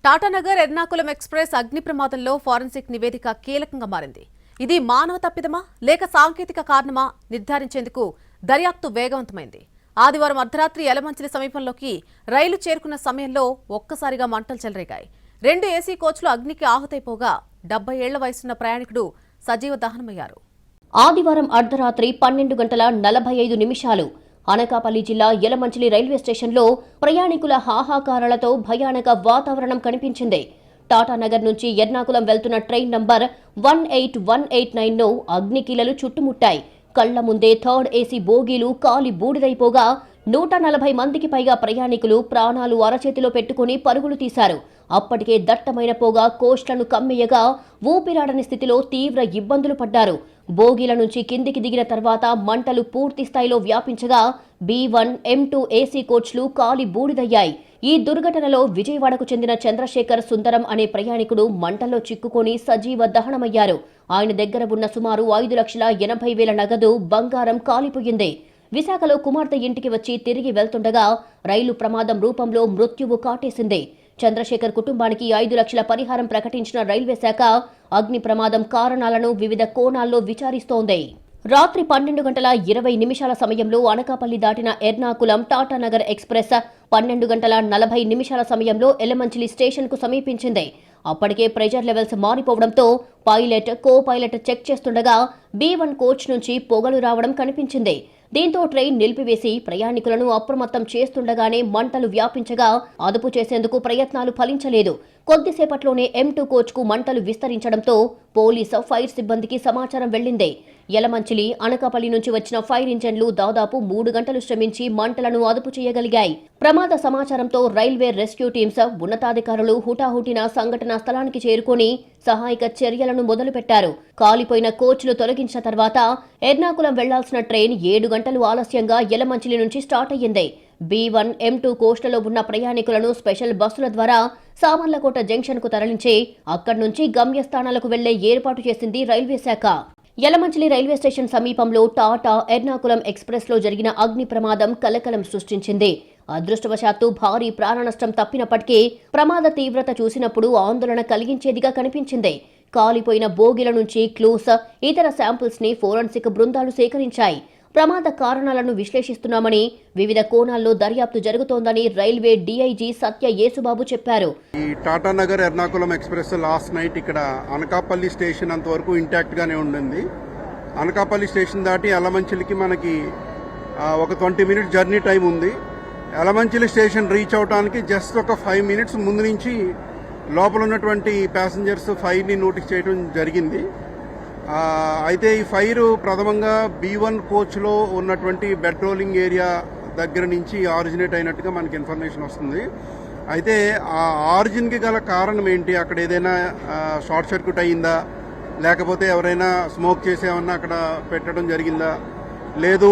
Tatanagar Ernakulam express అగ్ని ప్రమాదంలో forensic నివేదిక కీలకంగా మారింది. ఇది మానవ తప్పిదమా లేక సాంకేతిక కారణమా నిర్ధారించేందుకు దర్యాప్తు వేగవంతమైంది. ఆదివారం అర్ధరాత్రి యలమంచిలి సమీపంలోకి రైలు చేరుకున్న సమయంలో ఒక్కసారిగా మంటలు చెలరేగాయి. 2 ఏసీ కోచ్లు అగ్నికి ఆహుతైపోగా 70 ఏళ్ల వయసున్న ప్రయాణికుడు సజీవ దహనమయ్యారు. ఆదివారం అర్ధరాత్రి 12:45 అనకాపల్లి జిల్లా యలమంచిలి రైల్వే స్టేషన్లో ప్రయాణికుల హాహాకారాలతో భయానక వాతావరణం కనిపించింది. టాటానగర్ నుంచి ఎర్నాకులం వెళ్తున్న ట్రైన్ నంబర్ 18189ను అగ్నికీలలు చుట్టుముట్టాయి. కళ్ల ముందే థర్డ్ ఏసీ బోగీలు కాలి బూడిదైపోగా 140 మందికి పైగా ప్రయాణికులు ప్రాణాలు అరచేతిలో పెట్టుకుని పరుగులు తీశారు. అప్పటికే దట్టమైన పొగ కోచ్లను కమ్మేయగా ఊపిరాడని స్థితిలో తీవ్ర ఇబ్బందులు పడ్డారు. బోగీల నుంచి కిందికి దిగిన తర్వాత మంటలు పూర్తి స్థాయిలో వ్యాపించగా B1, M2 ఏసీ కోచ్లు కాలి బూడిదయ్యాయి. ఈ దుర్ఘటనలో విజయవాడకు చెందిన చంద్రశేఖర్ సుందరం అనే ప్రయాణికుడు మంటల్లో చిక్కుకొని సజీవ దహనమయ్యారు. ఆయన దగ్గర ఉన్న సుమారు 5,80,000 నగదు, బంగారం కాలిపోయింది. విశాఖలో కుమార్తె ఇంటికి వచ్చి తిరిగి వెళ్తుండగా రైలు ప్రమాదం రూపంలో మృత్యువు కాటేసింది. చంద్రశేఖర్ కుటుంబానికి 5 లక్షల పరిహారం ప్రకటించిన రైల్వే శాఖ అగ్ని ప్రమాదం కారణాలను వివిధ కోణాల్లో విచారిస్తోంది. రాత్రి 12:20 సమయంలో అనకాపల్లి దాటిన ఎర్నాకులం టాటానగర్ ఎక్స్ప్రెస్ 12:40 సమయంలో యలమంచిలి స్టేషన్కు సమీపించింది. అప్పటికే ప్రెజర్ లెవెల్స్ మారిపోవడంతో పైలట్, కో పైలట్ చెక్ చేస్తుండగా B1 కోచ్ నుంచి పొగలు రావడం కనిపించింది. దీంతో ట్రైన్ నిలిపివేసి ప్రయాణికులను అప్రమత్తం చేస్తుండగానే మంటలు వ్యాపించగా అదుపు చేసేందుకు ప్రయత్నాలు ఫలించలేదు. కొద్దిసేపట్లోనే M2 కోచ్కు మంటలు విస్తరించడంతో పోలీసు, ఫైర్ సిబ్బందికి సమాచారం వెళ్లింది. యలమంచిలి, అనకాపల్లి నుంచి వచ్చిన ఫైర్ ఇంజన్లు దాదాపు 3 గంటలు శ్రమించి మంటలను అదుపు చేయగలిగాయి. ప్రమాద సమాచారంతో రైల్వే రెస్క్యూ టీమ్స్, ఉన్నతాధికారులు హుటాహుటిన సంఘటనా స్థలానికి చేరుకుని సహాయక చర్యలను మొదలుపెట్టారు. కాలిపోయిన కోచ్లు తొలగించిన తర్వాత ఎర్నాకులం వెళ్లాల్సిన ట్రైన్ 7 గంటలు ఆలస్యంగా యలమంచిలి నుంచి స్టార్ట్ అయ్యింది. B1, M2 కోచ్లలో ఉన్న ప్రయాణికులను స్పెషల్ బస్సుల ద్వారా సామర్లకోట జంక్షన్కు తరలించి అక్కడి నుంచి గమ్యస్థానాలకు వెళ్లే ఏర్పాటు చేసింది రైల్వే శాఖ. యలమంచిలి రైల్వే స్టేషన్ సమీపంలో టాటా ఎర్నాకులం ఎక్స్ప్రెస్లో జరిగిన అగ్ని ప్రమాదం కలకలం సృష్టించింది. అదృష్టవశాత్తు భారీ ప్రాణనష్టం తప్పినప్పటికీ ప్రమాద తీవ్రత చూసినప్పుడు ఆందోళన కలిగించేదిగా కనిపించింది. కాలిపోయిన బోగీల నుంచి క్లూస్, ఇతర శాంపిల్స్ ని ఫోరెన్సిక్ బృందాలు సేకరించాయి. ప్రమాద కారణాలను విశ్లేషిస్తున్నామని, వివిధ కోణాల్లో దర్యాప్తు జరుగుతోందని రైల్వే డీఐజీ సత్య యేసుబాబు చెప్పారు. ఈ Tatanagar Ernakulam express last night ఇక్కడ అనకాపల్లి స్టేషన్ అంతవరకు ఇంటాక్ట్ గానే ఉండింది. అనకాపల్లి స్టేషన్ దాటి యలమంచిలికి మనకి ఒక 20 మినిట్స్ జర్నీ టైం ఉంది. యలమంచిలి స్టేషన్ రీచ్ అవడానికి జస్ట్ ఒక 5 మినిట్స్ ముందు నుంచి లోపల ఉన్నటువంటి ప్యాసింజర్స్ ఫైర్ ని నోటీస్ చేయడం జరిగింది. అయితే ఈ ఫైర్ ప్రథమంగా B1 కోచ్లో ఉన్నటువంటి బెడ్ రోలింగ్ ఏరియా దగ్గర నుంచి ఆరిజినేట్ అయినట్టుగా మనకి ఇన్ఫర్మేషన్ వస్తుంది. అయితే ఆ ఆరిజిన్కి గల కారణం ఏంటి, అక్కడ ఏదైనా షార్ట్ సర్క్యూట్ అయ్యిందా, లేకపోతే ఎవరైనా స్మోక్ చేసేమన్నా అక్కడ పెట్టడం జరిగిందా, లేదు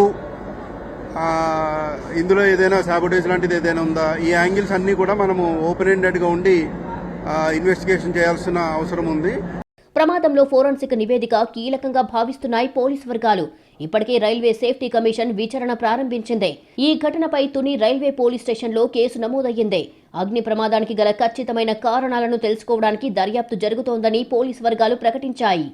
ఇందులో ఏదైనా సాబోటేజ్ లాంటిది ఏదైనా ఉందా, ఈ యాంగిల్స్ అన్నీ కూడా మనము ఓపెన్ ఎండెడ్గా ఉండి ఇన్వెస్టిగేషన్ చేయాల్సిన అవసరం ఉంది. ప్రమాదంలో ఫోరెన్సిక్ నివేదిక కీలకంగా భావిస్తున్నాయి పోలీసు వర్గాలు. ఇప్పటికే రైల్వే సేఫ్టీ కమిషన్ విచారణ ప్రారంభించింది. ఈ ఘటనపై తుని రైల్వే పోలీస్ స్టేషన్లో కేసు నమోదయ్యింది. అగ్ని ప్రమాదానికి గల ఖచ్చితమైన కారణాలను తెలుసుకోవడానికి దర్యాప్తు జరుగుతోందని పోలీసు వర్గాలు ప్రకటించాయి.